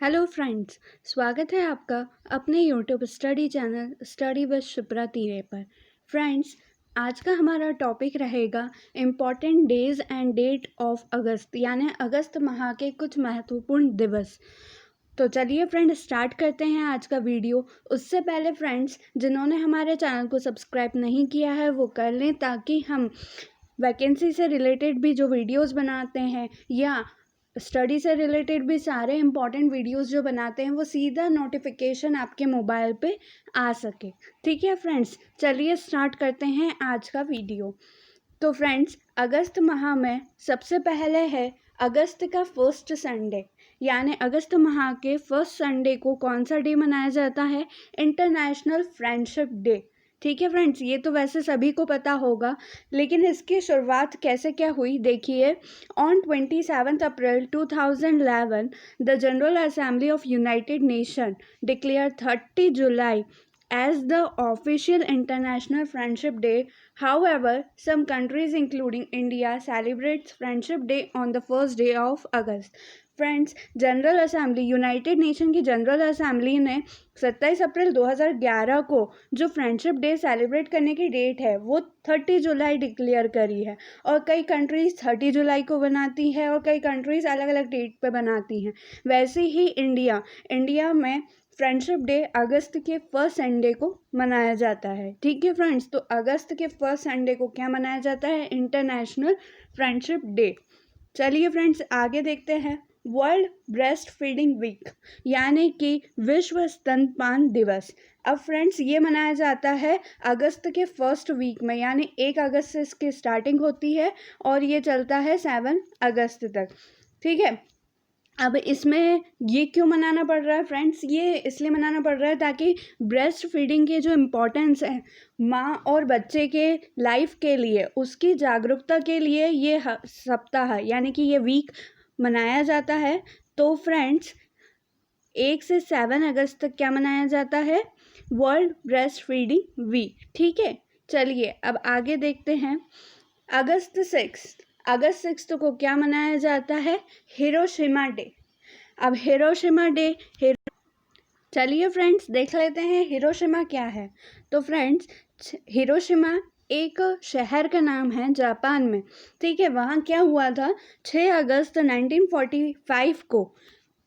Hello friends, स्वागत है आपका अपने YouTube study channel study with Shipra तीरे पर। फ्रेंड्स, आज का हमारा टॉपिक रहेगा important days and date of August, यानी अगस्त माह के कुछ महत्वपूर्ण दिवस। तो चलिए फ्रेंड्स, स्टार्ट करते हैं आज का वीडियो। उससे पहले फ्रेंड्स, जिन्होंने हमारे चैनल को सब्सक्राइब नहीं किया है वो कर लें, ताकि हम वैकेंसी से रिलेटेड भी जो वीडियोस बनाते हैं या स्टडी से रिलेटेड भी सारे इम्पॉर्टेंट वीडियोस जो बनाते हैं वो सीधा नोटिफिकेशन आपके मोबाइल पे आ सके। ठीक है फ्रेंड्स, चलिए स्टार्ट करते हैं आज का वीडियो। तो फ्रेंड्स, अगस्त माह में सबसे पहले है अगस्त का फर्स्ट संडे, यानी अगस्त माह के फर्स्ट संडे को कौन सा डे मनाया जाता है? International friendship day. ठीक है फ्रेंड्स, ये तो वैसे सभी को पता होगा, लेकिन इसकी शुरुआत कैसे क्या हुई देखिए। On 27 April 2011 the general assembly of United nation declare 30 July as the official International Friendship Day. However, some countries including India celebrates Friendship Day on the first day of August. Friends, general assembly, United nation की general assembly ने 27 अप्रैल 2011 को जो friendship day celebrate करने की date है वो 30 जुलाई declare करी है। और कई कंट्रीज़ 30 जुलाई को बनाती है और कई कंट्रीज़ अलग अलग डेट पे बनाती हैं। वैसे ही इंडिया में फ्रेंडशिप डे अगस्त के फर्स्ट संडे को मनाया जाता है। ठीक है फ्रेंड्स, तो अगस्त के फर्स्ट संडे को क्या मनाया जाता है? International friendship day. चलिए फ्रेंड्स, आगे देखते हैं। वर्ल्ड ब्रेस्ट फीडिंग वीक, यानी कि विश्व स्तनपान दिवस। अब फ्रेंड्स, ये मनाया जाता है अगस्त के फर्स्ट वीक में, यानी 1 अगस्त से इसकी स्टार्टिंग होती है और ये चलता है 7 अगस्त तक। ठीक है, अब इसमें ये क्यों मनाना पड़ रहा है फ्रेंड्स? ये इसलिए मनाना पड़ रहा है ताकि ब्रेस्ट फीडिंग की जो इम्पोर्टेंस है माँ और बच्चे के लाइफ के लिए, उसकी जागरूकता के लिए ये सप्ताह यानी कि ये वीक मनाया जाता है। तो फ्रेंड्स, 1 से 7 अगस्त तक क्या मनाया जाता है? World breast feeding week. ठीक है, चलिए अब आगे देखते हैं। अगस्त 6 को क्या मनाया जाता है? Hiroshima day. अब हिरोशिमा डे, चलिए फ्रेंड्स देख लेते हैं हिरोशिमा क्या है। तो फ्रेंड्स, हिरोशिमा एक शहर का नाम है जापान में। ठीक है, वहाँ क्या हुआ था? 6 अगस्त 1945 को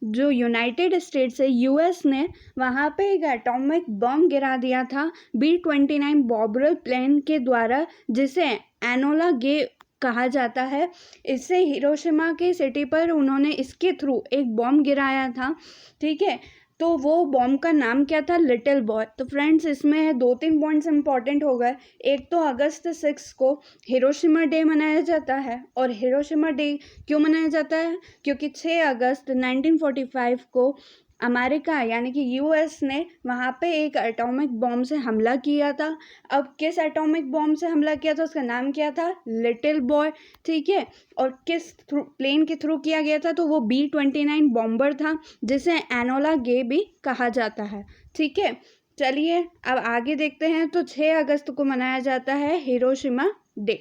जो यूनाइटेड स्टेट्स है, यूएस ने वहाँ पे एक एटॉमिक बम गिरा दिया था B-29 बॉम्बर प्लेन के द्वारा, जिसे एनोला गे कहा जाता है। इससे हिरोशिमा के सिटी पर उन्होंने इसके थ्रू एक बॉम्ब गिराया था। ठीक है, तो वो बॉम्ब का नाम क्या था? Little boy. तो फ्रेंड्स, इसमें 2-3 पॉइंट्स इंपॉर्टेंट हो गए। एक तो अगस्त 6 को हिरोशिमा डे मनाया जाता है, और हिरोशिमा डे क्यों मनाया जाता है? क्योंकि 6 अगस्त 1945 को अमेरिका यानी कि यूएस ने वहाँ पे एक एटॉमिक बॉम्ब से हमला किया था। अब किस एटॉमिक बॉम्ब से हमला किया था? उसका नाम क्या था? Little boy. ठीक है, और किस प्लेन के थ्रू किया गया था? तो वो B-29 बॉम्बर था, जिसे एनोला गे भी कहा जाता है। ठीक है, चलिए अब आगे देखते हैं। तो 6 अगस्त को मनाया जाता है हिरोशिमा डे।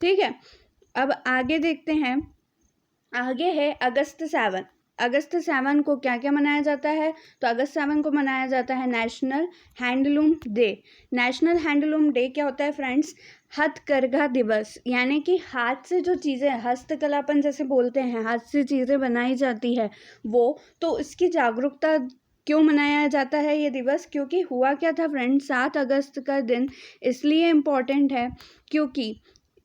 ठीक है, अब आगे देखते हैं। आगे है अगस्त 7 को क्या क्या मनाया जाता है? तो अगस्त 7 को मनाया जाता है national handloom day. National handloom day क्या होता है फ्रेंड्स? हथकरघा दिवस, यानी कि हाथ से जो चीज़ें, हस्तकलापन जैसे बोलते हैं, हाथ से चीज़ें बनाई जाती है वो। तो इसकी जागरूकता क्यों मनाया जाता है ये दिवस? क्योंकि हुआ क्या था फ्रेंड्स, 7 अगस्त का दिन इसलिए इम्पॉर्टेंट है क्योंकि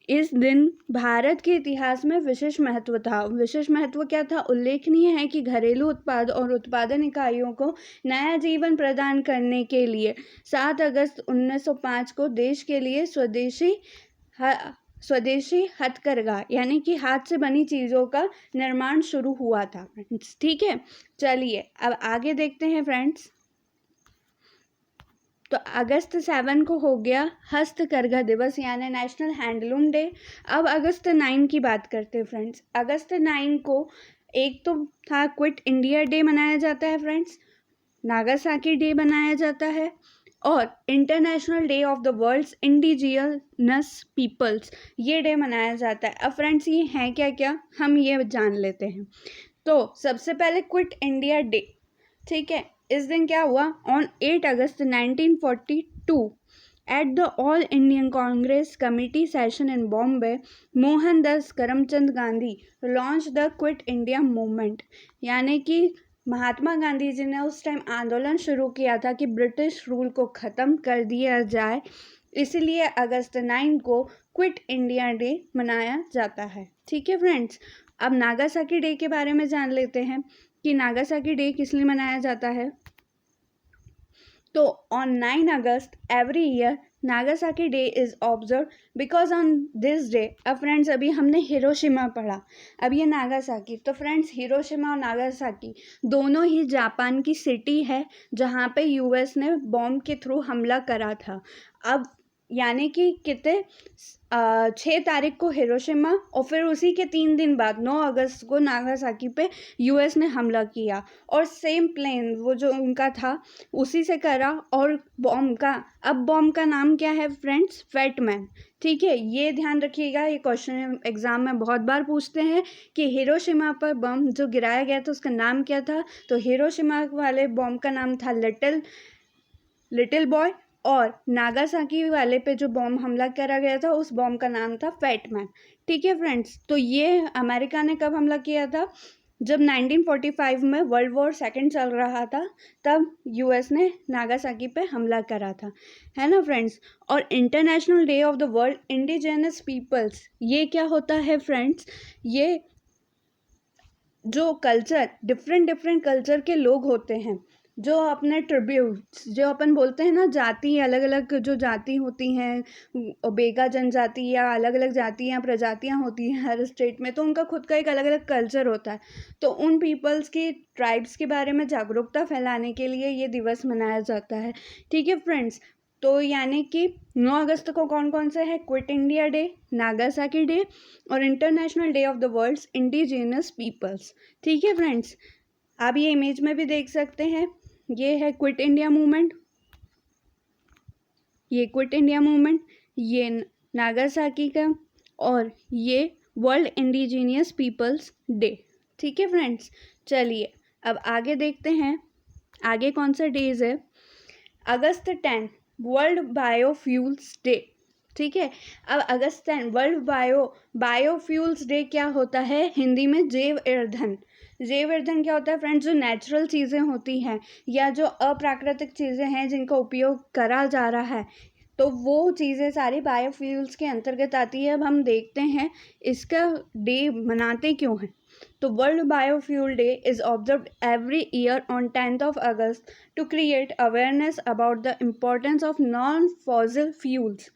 इस दिन भारत के इतिहास में विशेष महत्व था। विशेष महत्व क्या था? उल्लेखनीय है कि घरेलू उत्पाद और उत्पादन इकाइयों को नया जीवन प्रदान करने के लिए 7 अगस्त 1905 को देश के लिए स्वदेशी हथकरघा यानी कि हाथ से बनी चीज़ों का निर्माण शुरू हुआ था फ्रेंड्स। ठीक है, चलिए अब आगे देखते हैं फ्रेंड्स। तो अगस्त 7 को हो गया हस्तकरघा दिवस यानी नेशनल हैंडलूम डे। अब अगस्त 9 की बात करते हैं फ्रेंड्स। अगस्त 9 को एक तो था क्विट इंडिया डे मनाया जाता है फ्रेंड्स, नागासाकी डे मनाया जाता है, और international day of the world's indigenous peoples ये डे मनाया जाता है। अब फ्रेंड्स, ये हैं क्या क्या, हम ये जान लेते हैं। तो सबसे पहले क्विट इंडिया डे। ठीक है, इस दिन क्या हुआ, on 8 August 1942 at the all Indian Congress committee session in Bombay, Mohandas Karamchand Gandhi launch the quit India movement. यानी कि महात्मा गांधी जी ने उस टाइम आंदोलन शुरू किया था कि ब्रिटिश रूल को ख़त्म कर दिया जाए, इसलिए अगस्त 9 को क्विट इंडिया डे मनाया जाता है। ठीक है फ्रेंड्स, अब नागासाकी डे के बारे में जान लेते हैं कि नागासाकी डे किस लिए मनाया जाता है। तो on 9 August every year Nagasaki day is observe because on this day. अब फ्रेंड्स अभी हमने हिरोशिमा पढ़ा, अब ये नागासाकी। तो फ्रेंड्स हिरोशिमा और नागासाकी दोनों ही जापान की सिटी है जहाँ पे यूएस ने बॉम्ब के थ्रू हमला करा था। अब यानी कि कितने 6 तारीख को हिरोशिमा और फिर उसी के 3 दिन बाद 9 अगस्त को नागासाकी पे यूएस ने हमला किया, और सेम प्लेन वो जो उनका था उसी से करा। और बॉम्ब का नाम क्या है फ्रेंड्स, फैटमैन। ठीक है, ये ध्यान रखिएगा, ये क्वेश्चन एग्जाम में बहुत बार पूछते हैं कि हिरोशिमा पर बम जो गिराया गया था उसका नाम क्या था। तो हिरोशिमा वाले बॉम्ब का नाम था लिटिल बॉय, और नागासाकी वाले पे जो बॉम्ब हमला करा गया था उस बॉम्ब का नाम था फैटमैन। ठीक है फ्रेंड्स, तो ये अमेरिका ने कब हमला किया था, जब 1945 में वर्ल्ड वॉर सेकेंड चल रहा था, तब यूएस ने नागासाकी पे हमला करा था, है ना फ्रेंड्स। और international day of the world indigenous peoples, ये क्या होता है फ्रेंड्स, ये जो कल्चर डिफरेंट कल्चर के लोग होते हैं, जो अपने ट्रिब्यूट्स, जो अपन बोलते हैं ना जाति, अलग अलग जो जाति होती हैं, बेगा जनजाति या अलग अलग जातियाँ प्रजातियाँ होती हैं हर स्टेट में, तो उनका खुद का एक अलग अलग कल्चर होता है। तो उन पीपल्स की ट्राइब्स के बारे में जागरूकता फैलाने के लिए ये दिवस मनाया जाता है। ठीक है फ्रेंड्स, तो यानी कि 9 अगस्त को कौन कौन से है, Quit India Day, Nagasaki Day और international day of the world's indigenous Peoples. ठीक है फ्रेंड्स, आप ये इमेज में भी देख सकते हैं, ये है क्विट इंडिया मूवमेंट, ये क्विट इंडिया मूवमेंट, ये नागासाकी का, और ये वर्ल्ड इंडिजिनियस पीपल्स डे। ठीक है फ्रेंड्स, चलिए अब आगे देखते हैं, आगे कौन सा डेज है। अगस्त 10 वर्ल्ड बायोफ्यूल्स डे। ठीक है, अब अगस्त 10 वर्ल्ड बायोफ्यूल्स डे क्या होता है, हिंदी में जैव ईंधन। जैव ईंधन क्या होता है फ्रेंड्स, जो नेचुरल चीज़ें होती हैं या जो अप्राकृतिक चीज़ें हैं जिनका उपयोग करा जा रहा है, तो वो चीज़ें सारी बायोफ्यूल्स के अंतर्गत आती है। अब हम देखते हैं इसका डे मनाते क्यों हैं। तो world biofuel day is observe every year on 10th of August to create awareness about the importance of non-fossil fuels।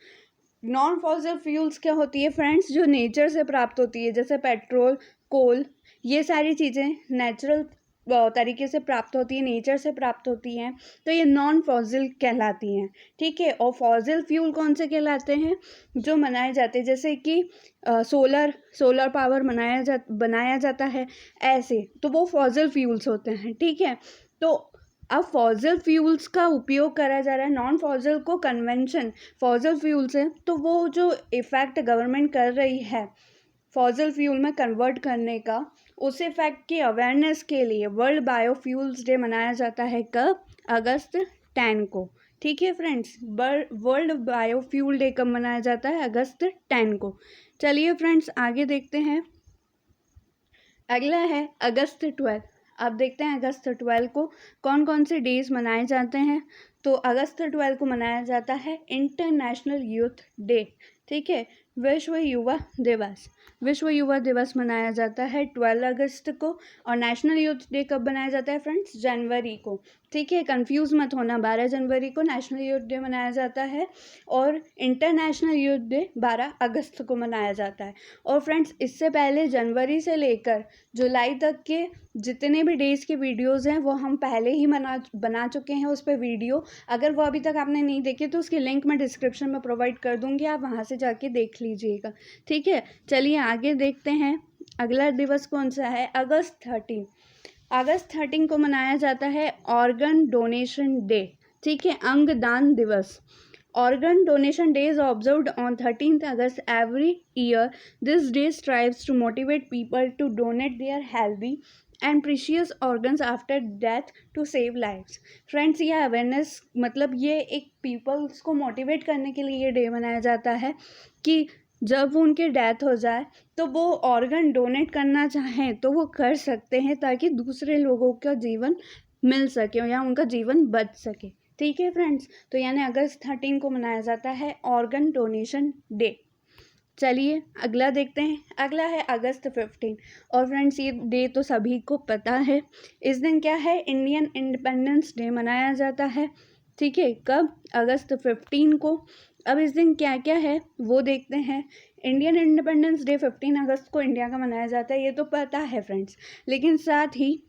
Non fossil fuels क्या होती है फ्रेंड्स, जो नेचर से प्राप्त होती है, जैसे पेट्रोल, कोल, ये सारी चीज़ें नेचुरल तरीके से प्राप्त होती है, नेचर से प्राप्त होती हैं, तो ये नॉन फॉसिल कहलाती हैं। ठीक है, और फॉसिल फ्यूल कौन से कहलाते हैं, जो मनाए जाते हैं, जैसे कि सोलर पावर बनाया जाता है, ऐसे तो वो फॉसिल फ्यूल्स होते हैं। ठीक है, तो अब फॉसिल फ्यूल्स का उपयोग करा जा रहा है, नॉन फॉसिल को कन्वेंशन फॉसिल फ्यूल से, तो वो जो इफ़ेक्ट गवर्नमेंट कर रही है फॉसिल फ्यूल में कन्वर्ट करने का, उस इफेक्ट की अवेयरनेस के लिए वर्ल्ड बायोफ्यूल्स डे मनाया जाता है कब, अगस्त 10 को। ठीक है फ्रेंड्स, वर्ल्ड बायोफ्यूल डे कब मनाया जाता है, अगस्त 10 को। चलिए फ्रेंड्स आगे देखते हैं, अगला है अगस्त 12। अब देखते हैं अगस्त 12 को कौन कौन से डेज मनाए जाते हैं। तो अगस्त 12 को मनाया जाता है इंटरनेशनल यूथ डे। ठीक है, विश्व युवा दिवस मनाया जाता है 12 अगस्त को। और नेशनल यूथ डे कब मनाया जाता है फ्रेंड्स, जनवरी को। ठीक है, कंफ्यूज मत होना, 12 जनवरी को नेशनल यूथ डे मनाया जाता है और इंटरनेशनल यूथ डे 12 अगस्त को मनाया जाता है। और फ्रेंड्स इससे पहले जनवरी से लेकर जुलाई तक के जितने भी डेज के वीडियोज़ हैं वो हम पहले ही बना चुके हैं उस पर वीडियो। अगर वो अभी तक आपने नहीं देखे तो उसकी लिंक मैं डिस्क्रिप्शन में प्रोवाइड कर दूँगी, आप वहाँ से जाके देख लीजिएगा। ठीक है, चलिए आगे देखते हैं अगला दिवस कौन सा है, अगस्त 13। अगस्त 13 को मनाया जाता है ऑर्गन डोनेशन डे। ठीक है, अंगदान दिवस। Organ donation day is observed on 13th August every year. This day strives to motivate people to donate their healthy and precious organs after death to save lives. Friends, ये awareness मतलब ये एक peoples को motivate करने के लिए ये day मनाया जाता है कि जब वो उनकी डेथ हो जाए तो वो ऑर्गन डोनेट करना चाहें तो वो कर सकते हैं, ताकि दूसरे लोगों का जीवन मिल सके या उनका जीवन बच सके। ठीक है फ्रेंड्स, तो यानी अगस्त 13 को मनाया जाता है ऑर्गन डोनेशन डे। चलिए अगला देखते हैं। अगला है अगस्त 15। और फ्रेंड्स, ये डे तो सभी को पता है। इस दिन क्या है, इंडियन इंडिपेंडेंस डे मनाया जाता है। ठीक है, कब, अगस्त 15 को। अब इस दिन क्या क्या है वो देखते हैं। इंडियन इंडिपेंडेंस डे 15 अगस्त को इंडिया का मनाया जाता है, ये तो पता है फ्रेंड्स। लेकिन साथ ही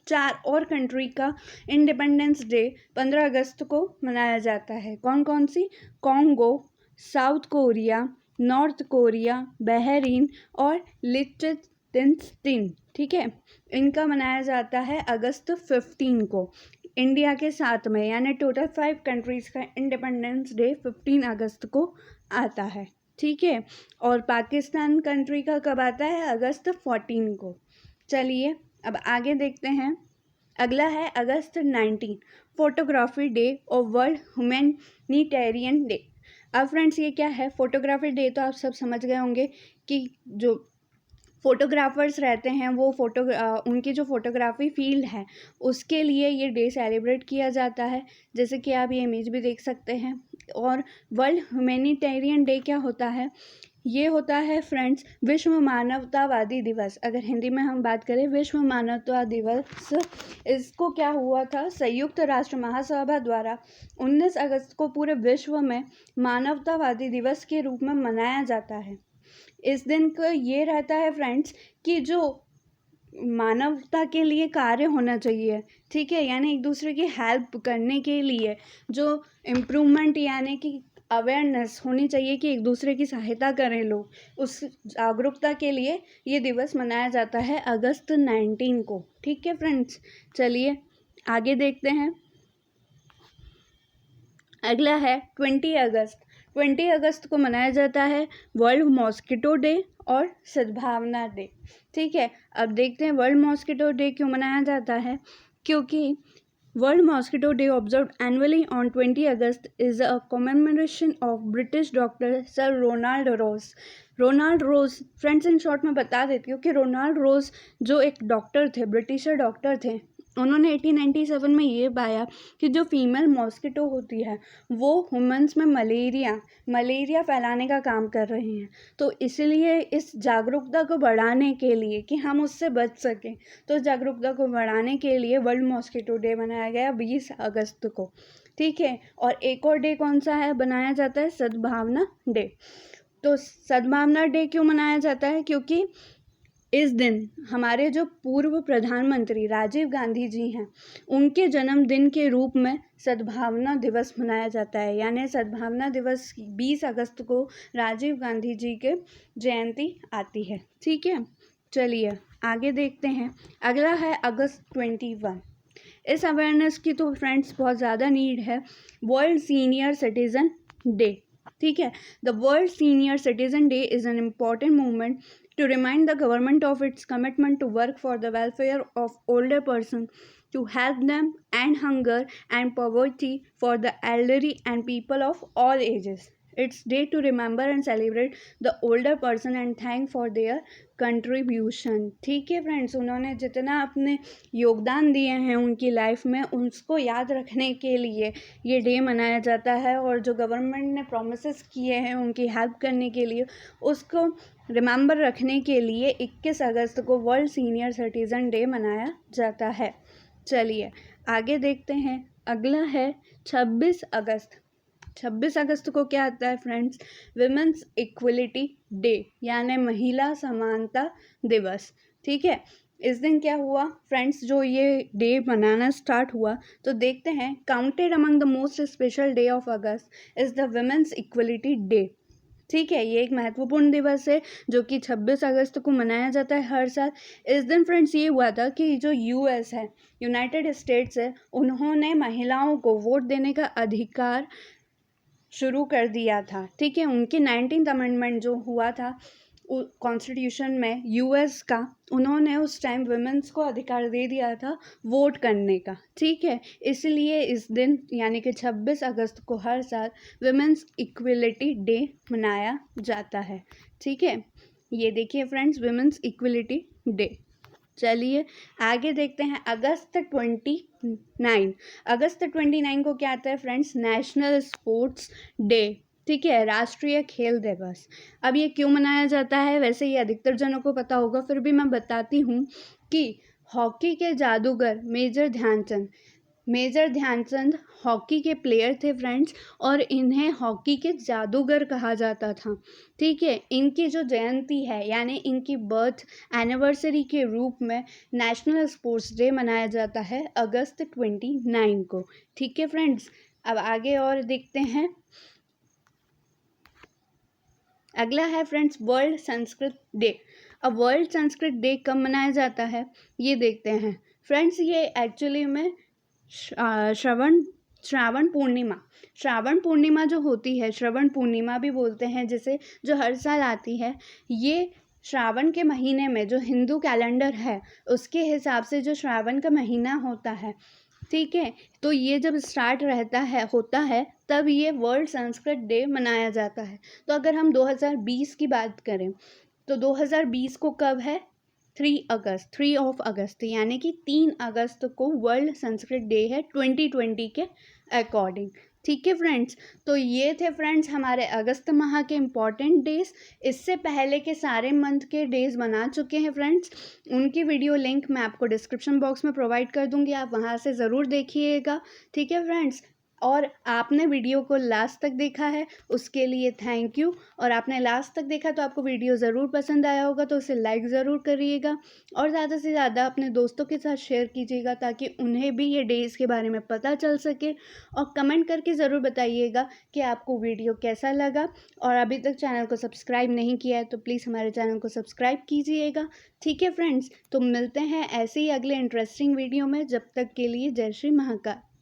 4 और कंट्री का इंडिपेंडेंस डे 15 अगस्त को मनाया जाता है। कौन कौन सी, Congo, South Korea, North Korea, Bahrain और लिechtenstein। ठीक है, इनका मनाया जाता है अगस्त 15 को इंडिया के साथ में, यानी टोटल 5 कंट्रीज का इंडिपेंडेंस डे 15 अगस्त को आता है। ठीक है, और पाकिस्तान कंट्री का कब आता है, अगस्त 14 को। चलिए अब आगे देखते हैं। अगला है अगस्त 19, फोटोग्राफी डे और वर्ल्ड ह्यूमैनिटेरियन डे। अब फ्रेंड्स, ये क्या है, फोटोग्राफी डे तो आप सब समझ गए होंगे कि जो फोटोग्राफर्स रहते हैं वो उनकी जो फोटोग्राफी फील्ड है उसके लिए ये डे सेलिब्रेट किया जाता है, जैसे कि आप ये इमेज भी देख सकते हैं। और वर्ल्ड ह्यूमैनिटेरियन डे क्या होता है, ये होता है फ्रेंड्स विश्व मानवतावादी दिवस। अगर हिंदी में हम बात करें, विश्व मानवता दिवस, इसको क्या हुआ था, संयुक्त राष्ट्र महासभा द्वारा 19 अगस्त को पूरे विश्व में मानवतावादी दिवस के रूप में मनाया जाता है। इस दिन का ये रहता है फ्रेंड्स कि जो मानवता के लिए कार्य होना चाहिए, ठीक है, यानी एक दूसरे की हेल्प करने के लिए जो इम्प्रूवमेंट यानी कि अवेयरनेस होनी चाहिए कि एक दूसरे की सहायता करें लोग, उस जागरूकता के लिए ये दिवस मनाया जाता है अगस्त 19 को। ठीक है फ्रेंड्स, चलिए आगे देखते हैं। अगला है 20 अगस्त। 20 अगस्त को मनाया जाता है वर्ल्ड मॉस्किटो डे और सद्भावना डे। ठीक है, अब देखते हैं वर्ल्ड मॉस्किटो डे क्यों मनाया जाता है। क्योंकि world mosquito day observed annually on 20 August is a commemoration of British doctor sir Ronald Ross. Ronald Ross, friends in short में बता देती हूँ कि रोनाल्ड रोज जो एक डॉक्टर थे, ब्रिटिशर डॉक्टर थे, उन्होंने 1897 में ये पाया कि जो फीमेल मॉस्किटो होती है वो ह्यूमन्स में मलेरिया फैलाने का काम कर रही हैं। तो इसलिए इस जागरूकता को बढ़ाने के लिए कि हम उससे बच सकें, तो जागरूकता को बढ़ाने के लिए वर्ल्ड मॉस्किटो डे मनाया गया 20 अगस्त को। ठीक है, और एक और डे कौन सा है बनाया जाता है, सद्भावना डे। तो सद्भावना डे क्यों मनाया जाता है, क्योंकि इस दिन हमारे जो पूर्व प्रधानमंत्री राजीव गांधी जी हैं, उनके जन्मदिन के रूप में सद्भावना दिवस मनाया जाता है। यानी सद्भावना दिवस 20 अगस्त को राजीव गांधी जी के जयंती आती है। ठीक है, चलिए आगे देखते हैं। अगला है अगस्त 21। इस अवेयरनेस की तो फ्रेंड्स बहुत ज़्यादा नीड है, वर्ल्ड सीनियर सिटीजन डे। ठीक है, the world senior citizen day is an important movement to remind the government of its commitment to work for the welfare of older persons, to help them end hunger and poverty for the elderly and people of all ages. It's day to remember and celebrate the older person and thank for their contribution. ठीक है friends, उन्होंने जितना अपने योगदान दिए हैं उनकी life में, उसको याद रखने के लिए ये डे मनाया जाता है। और जो गवर्नमेंट ने प्रोमिसेस किए हैं उनकी हेल्प करने के लिए, उसको रिमेंबर रखने के लिए 21 अगस्त को वर्ल्ड सीनियर सिटीज़न डे मनाया जाता है। चलिए आगे देखते हैं। अगला है 26 अगस्त। 26 अगस्त को क्या आता है फ्रेंड्स, विमेंस इक्वलिटी डे, यानी महिला समानता दिवस। ठीक है, इस दिन क्या हुआ फ्रेंड्स, जो ये डे मनाना स्टार्ट हुआ, तो देखते हैं। Counted among the most special day of August is the women's equality day. ठीक है, ये एक महत्वपूर्ण दिवस है जो कि 26 अगस्त को मनाया जाता है हर साल। इस दिन फ्रेंड्स ये हुआ था कि जो यूएस है, यूनाइटेड स्टेट्स है, उन्होंने महिलाओं को वोट देने का अधिकार शुरू कर दिया था। ठीक है, उनकी 19th अमेंडमेंट जो हुआ था कॉन्स्टिट्यूशन में यूएस का, उन्होंने उस टाइम वुमेन्स को अधिकार दे दिया था वोट करने का, ठीक है। इसलिए इस दिन यानी कि 26 अगस्त को हर साल वुमेन्स इक्वलिटी डे मनाया जाता है, ठीक है। ये देखिए फ्रेंड्स, वुमेन्स इक्वलिटी डे। चलिए आगे देखते हैं। अगस्त 29 को क्या आता है फ्रेंड्स? नेशनल स्पोर्ट्स डे, ठीक है, राष्ट्रीय खेल दिवस। अब ये क्यों मनाया जाता है? वैसे ये अधिकतर जनों को पता होगा, फिर भी मैं बताती हूँ कि हॉकी के जादूगर मेजर ध्यानचंद हॉकी के प्लेयर थे फ्रेंड्स, और इन्हें हॉकी के जादूगर कहा जाता था, ठीक है। इनकी जो जयंती है यानी इनकी बर्थ एनिवर्सरी के रूप में नेशनल स्पोर्ट्स डे मनाया जाता है अगस्त 29 को, ठीक है फ्रेंड्स। अब आगे और देखते हैं। अगला है फ्रेंड्स वर्ल्ड संस्कृत डे। अब वर्ल्ड संस्कृत डे कब मनाया जाता है ये देखते हैं फ्रेंड्स। ये एक्चुअली में श्रावण पूर्णिमा जो होती है, श्रवण पूर्णिमा भी बोलते हैं जिसे, जो हर साल आती है। ये श्रावण के महीने में जो हिंदू कैलेंडर है उसके हिसाब से जो श्रावण का महीना होता है, ठीक है, तो ये जब स्टार्ट होता है तब ये वर्ल्ड संस्कृत डे मनाया जाता है। तो अगर हम 2020 की बात करें तो 2020 को कब है? 3 ऑफ अगस्त, यानी कि 3 अगस्त को वर्ल्ड संस्कृत डे है 2020 के अकॉर्डिंग, ठीक है फ्रेंड्स। तो ये थे फ्रेंड्स हमारे अगस्त माह के इम्पॉर्टेंट डेज। इससे पहले के सारे मंथ के डेज बना चुके हैं फ्रेंड्स, उनकी वीडियो लिंक मैं आपको डिस्क्रिप्शन बॉक्स में प्रोवाइड कर दूंगी, आप वहाँ से ज़रूर देखिएगा, ठीक है फ्रेंड्स। और आपने वीडियो को लास्ट तक देखा है उसके लिए थैंक यू। और आपने लास्ट तक देखा तो आपको वीडियो ज़रूर पसंद आया होगा, तो उसे लाइक ज़रूर करिएगा और ज़्यादा से ज़्यादा अपने दोस्तों के साथ शेयर कीजिएगा ताकि उन्हें भी ये डेज़ के बारे में पता चल सके। और कमेंट करके ज़रूर बताइएगा कि आपको वीडियो कैसा लगा। और अभी तक चैनल को सब्सक्राइब नहीं किया है तो प्लीज़ हमारे चैनल को सब्सक्राइब कीजिएगा, ठीक है फ्रेंड्स। तो मिलते हैं ऐसे ही अगले इंटरेस्टिंग वीडियो में, जब तक के लिए जय श्री महाकाल।